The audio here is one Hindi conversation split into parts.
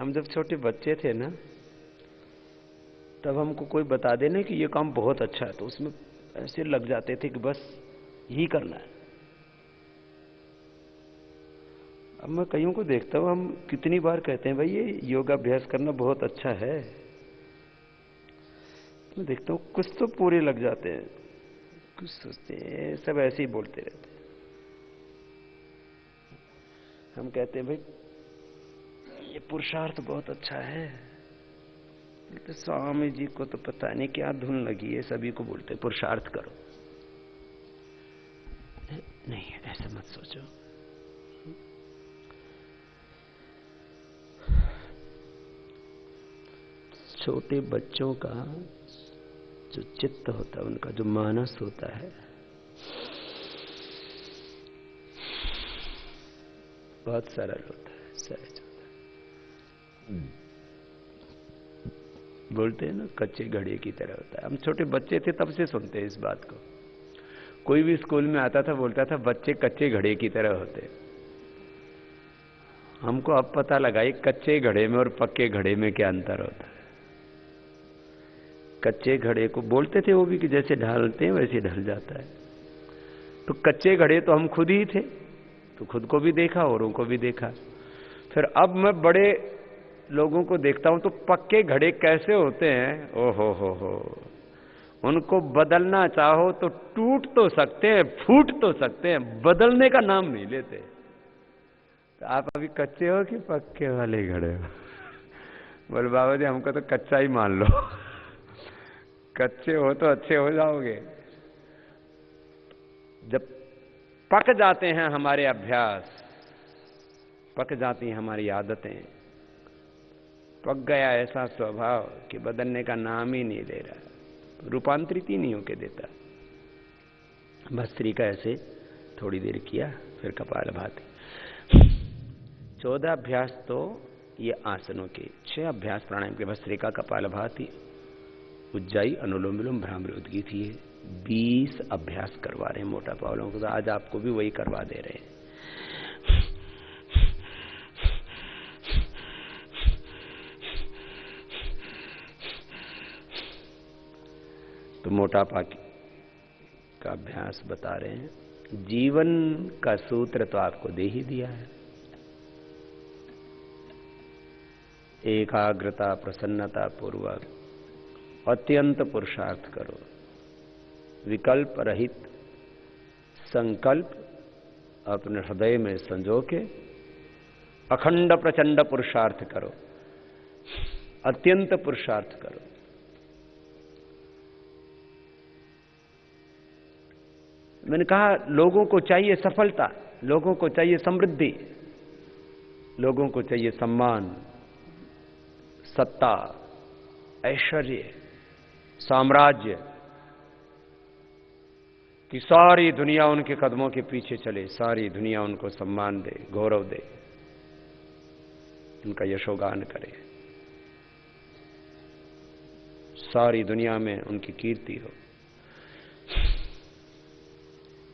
हम जब छोटे बच्चे थे ना, तब हमको कोई बता देना कि ये काम बहुत अच्छा है तो उसमें ऐसे लग जाते थे कि बस यही करना है। अब मैं कईयों को देखता हूं, हम कितनी बार कहते हैं भाई ये योगाभ्यास करना बहुत अच्छा है, मैं देखता हूं कुछ तो पूरे लग जाते हैं, कुछ सोचते हैं, सब ऐसे ही बोलते रहते हैं। हम कहते हैं भाई ये पुरुषार्थ बहुत अच्छा है, तो स्वामी जी को तो पता नहीं क्या धुन लगी है, सभी को बोलते पुरुषार्थ करो। नहीं, ऐसा मत सोचो। छोटे बच्चों का जो चित्त होता है, उनका जो मानस होता है, बहुत सरल होता है, सहज होता है। बोलते हैं ना, कच्चे घड़े की तरह होता है। हम छोटे बच्चे थे तब से सुनते हैं इस बात को। कोई भी स्कूल में आता था बोलता था बच्चे कच्चे घड़े की तरह होते। हमको अब पता लगा ये कच्चे घड़े में और पक्के घड़े में क्या अंतर होता है। कच्चे घड़े को बोलते थे वो भी कि जैसे ढालते हैं वैसे ढल जाता है। तो कच्चे घड़े तो हम खुद ही थे, तो खुद को भी देखा, औरों को भी देखा। फिर अब मैं बड़े लोगों को देखता हूं तो पक्के घड़े कैसे होते हैं, ओहो हो। उनको बदलना चाहो तो टूट तो सकते हैं, फूट तो सकते हैं, बदलने का नाम नहीं लेते। तो आप अभी कच्चे हो कि पक्के वाले घड़े हो? बोले बाबा जी हमको तो कच्चा ही मान लो। कच्चे हो तो अच्छे हो जाओगे। जब पक जाते हैं हमारे अभ्यास, पक जाती हैं हमारी आदतें, पक गया ऐसा स्वभाव कि बदलने का नाम ही नहीं ले रहा, रूपांतरित ही नहीं होके देता। भस्त्री का ऐसे थोड़ी देर किया, फिर कपालभाति। 14 अभ्यास तो ये आसनों के, 6 अभ्यास प्राणायाम के, भस्त्रिका, कपालभाति, उज्जाई, अनुलोम विलोम, भ्रामरी, उद्गीत, ये 20 अभ्यास करवा रहे हैं मोटापा वालों को। तो आज आपको भी वही करवा दे रहे हैं। तो मोटापा का अभ्यास बता रहे हैं। जीवन का सूत्र तो आपको दे ही दिया है। एकाग्रता, प्रसन्नता पूर्वक अत्यंत पुरुषार्थ करो, विकल्प रहित संकल्प अपने हृदय में संजो के अखंड प्रचंड पुरुषार्थ करो, अत्यंत पुरुषार्थ करो। मैंने कहा लोगों को चाहिए सफलता, लोगों को चाहिए समृद्धि, लोगों को चाहिए सम्मान, सत्ता, ऐश्वर्य, साम्राज्य, कि सारी दुनिया उनके कदमों के पीछे चले, सारी दुनिया उनको सम्मान दे, गौरव दे, उनका यशोगान करे, सारी दुनिया में उनकी कीर्ति हो।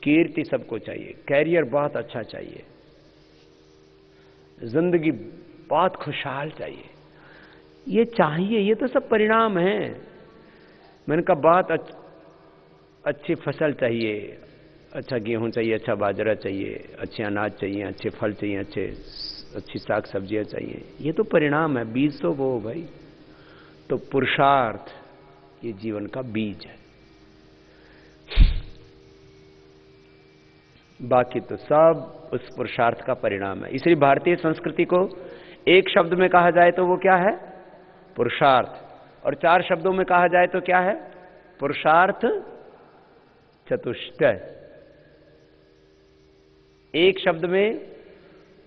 कीर्ति सबको चाहिए, कैरियर बहुत अच्छा चाहिए, जिंदगी बहुत खुशहाल चाहिए, ये चाहिए। ये तो सब परिणाम हैं। मैंने कहा बहुत अच्छी फसल चाहिए, अच्छा गेहूं चाहिए, अच्छा बाजरा चाहिए, अच्छे अनाज चाहिए, अच्छे फल चाहिए, अच्छी साग सब्जियां चाहिए, ये तो परिणाम है। बीज तो वो भाई, तो पुरुषार्थ ये जीवन का बीज है, बाकी तो सब उस पुरुषार्थ का परिणाम है। इसलिए भारतीय संस्कृति को एक शब्द में कहा जाए तो वो क्या है? पुरुषार्थ। और 4 शब्दों में कहा जाए तो क्या है? पुरुषार्थ चतुष्टय। एक शब्द में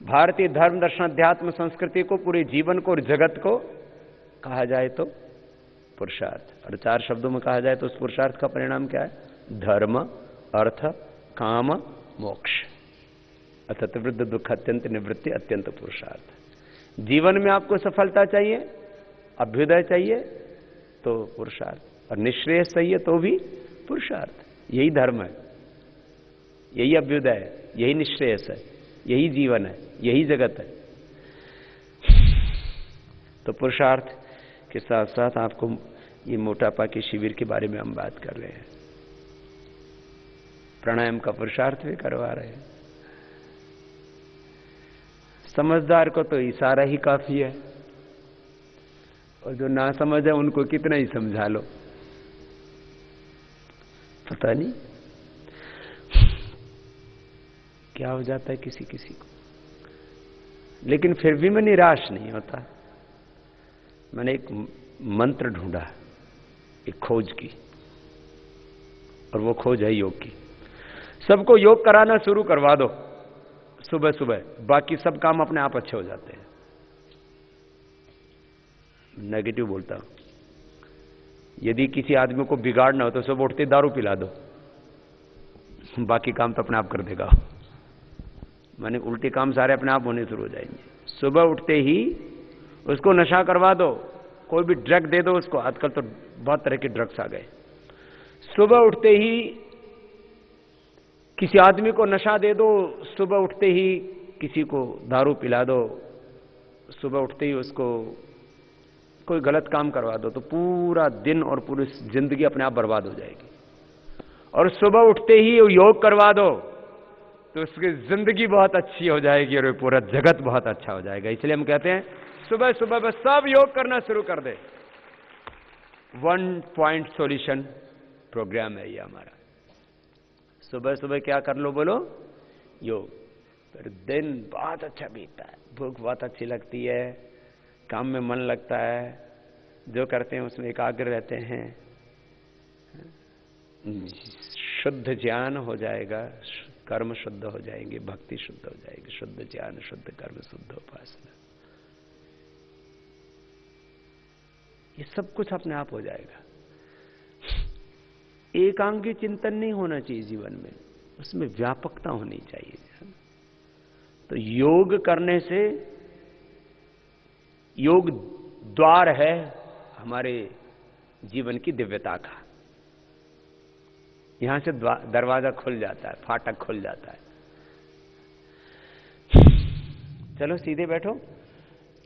भारतीय धर्म, दर्शन, अध्यात्म, संस्कृति को, पूरे जीवन को और जगत को कहा जाए तो पुरुषार्थ। और 4 शब्दों में कहा जाए तो उस पुरुषार्थ का परिणाम क्या है? धर्म, अर्थ, काम, मोक्ष। अतः वृद्ध दुख अत्यंत निवृत्ति अत्यंत पुरुषार्थ। जीवन में आपको सफलता चाहिए, अभ्युदय चाहिए तो पुरुषार्थ, और निश्रेयस चाहिए तो भी पुरुषार्थ। यही धर्म है, यही अभ्युदय है, यही निश्रेयस है, यही जीवन है, यही जगत है। तो पुरुषार्थ के साथ साथ आपको ये मोटापा के शिविर के बारे में हम बात कर रहे हैं, प्राणायाम का पुरुषार्थ भी करवा रहे हैं। समझदार को तो इशारा ही काफी है, और जो ना समझ है उनको कितना ही समझा लो, पता नहीं क्या हो जाता है किसी किसी को। लेकिन फिर भी मैं निराश नहीं होता। मैंने एक मंत्र ढूंढा, एक खोज की, और वो खोज है योग की। सबको योग कराना शुरू करवा दो सुबह सुबह, बाकी सब काम अपने आप अच्छे हो जाते हैं। नेगेटिव बोलता हूं। यदि किसी आदमी को बिगाड़ना हो तो सुबह उठते दारू पिला दो, बाकी काम तो अपने आप कर देगा। माने उल्टे काम सारे अपने आप होने शुरू हो जाएंगे। सुबह उठते ही उसको नशा करवा दो, कोई भी ड्रग दे दो उसको। आजकल तो बहुत तरह के ड्रग्स आ गए। सुबह उठते ही किसी आदमी को नशा दे दो, सुबह उठते ही किसी को दारू पिला दो, सुबह उठते ही उसको कोई गलत काम करवा दो, तो पूरा दिन और पूरी जिंदगी अपने आप बर्बाद हो जाएगी। और सुबह उठते ही योग करवा दो तो उसकी जिंदगी बहुत अच्छी हो जाएगी और पूरा जगत बहुत अच्छा हो जाएगा। इसलिए हम कहते हैं सुबह सुबह बस सब योग करना शुरू कर दे। 1 पॉइंट सॉल्यूशन प्रोग्राम है ये हमारा। सुबह सुबह क्या कर लो, बोलो योग। फिर दिन बहुत अच्छा बीतता है, भूख बहुत अच्छी लगती है, काम में मन लगता है, जो करते हैं उसमें एकाग्र रहते हैं, शुद्ध ज्ञान हो जाएगा, कर्म शुद्ध हो जाएंगे, भक्ति शुद्ध हो जाएगी, शुद्ध ज्ञान, शुद्ध कर्म, शुद्ध उपासना, ये सब कुछ अपने आप हो जाएगा। एकांगी चिंतन नहीं होना चाहिए जीवन में, उसमें व्यापकता होनी चाहिए। तो योग करने से, योग द्वार है हमारे जीवन की दिव्यता का। यहां से दरवाजा खुल जाता है, फाटक खुल जाता है। चलो सीधे बैठो।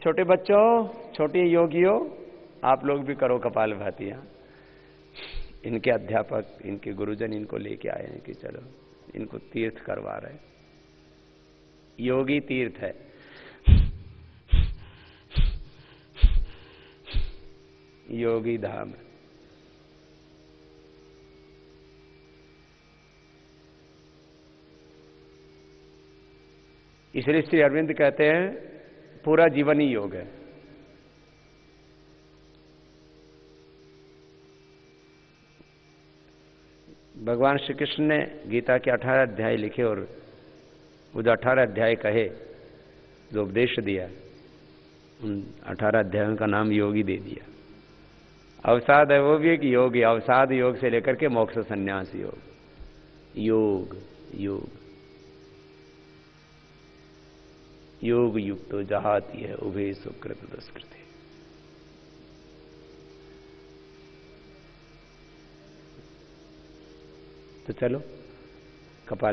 छोटे बच्चों, छोटे योगियों, आप लोग भी करो कपालभातियां। इनके अध्यापक, इनके गुरुजन इनको लेके आए हैं कि चलो इनको तीर्थ करवा रहे हैं। योगी तीर्थ है। योगी धाम। इसलिए श्री अरविंद कहते हैं पूरा जीवन ही योग है। भगवान श्री कृष्ण ने गीता के 18 अध्याय लिखे और वो जो 18 अध्याय कहे, जो उपदेश दिया, उन 18 अध्यायों का नाम योगी दे दिया। अवसाद है वो भी एक योग है। अवसाद योग से लेकर के मोक्ष संन्यास योग, योग योग योग युक्तो जहाती है उभे सुकृत दुष्कृति। तो चलो कपाल